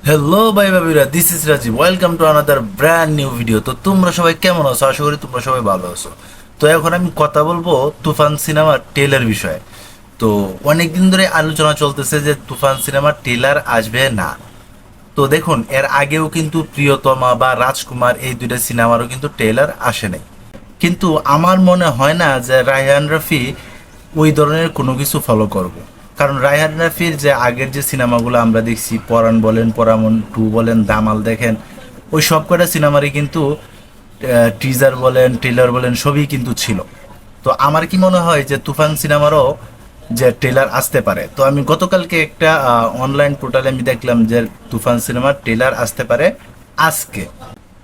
Hello ভাই ভাবিরা, this is Rajiv. Welcome to another brand new video. তো তোমরা সবাই কেমন আছো? আশা করি তোমরা সবাই ভালো আছো। তো এখন আমি কথা বলবো তুফান সিনেমার টেলার বিষয়ে। তো অনেক দিন ধরে আলোচনা চলতেছে যে তুফান সিনেমার টেলার আসবে না। তো দেখুন, এর আগেও কিন্তু প্রিয়তমা বা রাজকুমার এই দুইটা সিনেমারও কিন্তু টেলার আসে নাই। কিন্তু আমার মনে হয় না যে রায়হান রাফি ওই ধরনের কোনো কিছু ফলো করব। কারণ রায়হান রাফির যে আগের যে সিনেমাগুলো আমরা দেখছি, পরাণ বলেন, পরামন টু বলেন, দামাল দেখেন, ওই সব কটা সিনেমারই কিন্তু টিজার বলেন, ট্রেলার বলেন, সবই কিন্তু ছিল। তো আমার কি মনে হয় যে তুফান সিনেমারও যে ট্রেলার আসতে পারে। তো আমি গতকালকে একটা অনলাইন পোর্টালে আমি দেখলাম যে তুফান সিনেমার ট্রেলার আসতে পারে আজকে।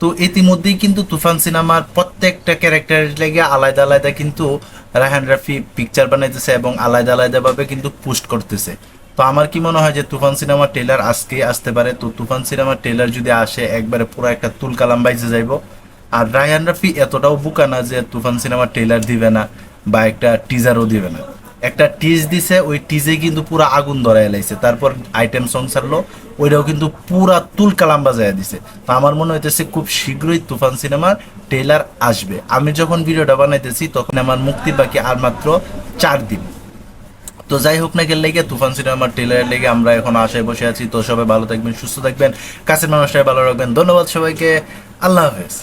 তো ইতিমধ্যেই কিন্তু তুফান সিনেমার প্রত্যেকটা ক্যারেক্টারের লেগে আলাদা আলাদা কিন্তু রায়হান রাফি পিকচার বানাইতেছে এবং আলাদা আলাদাভাবে কিন্তু পোস্ট করতেছে। তো আমার কি মনে হয় যে তুফান সিনেমার ট্রেলার আজকে আসতে পারে। তো তুফান সিনেমার ট্রেলার যদি আসে, একবারে পুরো একটা তুলকালাম বাইজে যাইব। আর রায়হান রাফি এতটাও বোকা না যে তুফান সিনেমার ট্রেলার দিবে না বা একটা টিজারও দিবে না। একটা টিজ দিছে, ওই টিজে কিন্তু পুরো আগুন ধরায় এলাইছে। তারপর আইটেম সং ছাড়লো, ওইটাও কিন্তু পুরা তুলকালাম বাজায় দিছে। তো আমার মনে হইতেছে খুব শীঘ্রই তুফান সিনেমার ট্রেলার আসবে। আমি যখন ভিডিওটা বানাইতেছি তখন আমার মুক্তির বাকি আর মাত্র 4 দিন। তো যাই হোক না, গেলে লেগে তুফান সিনেমার ট্রেলারের লেগে আমরা এখন আশায় বসে আছি। তো সবাই ভালো থাকবেন, সুস্থ থাকবেন, কাছের মানুষটাই ভালো রাখবেন। ধন্যবাদ সবাইকে। আল্লাহ হাফেজ।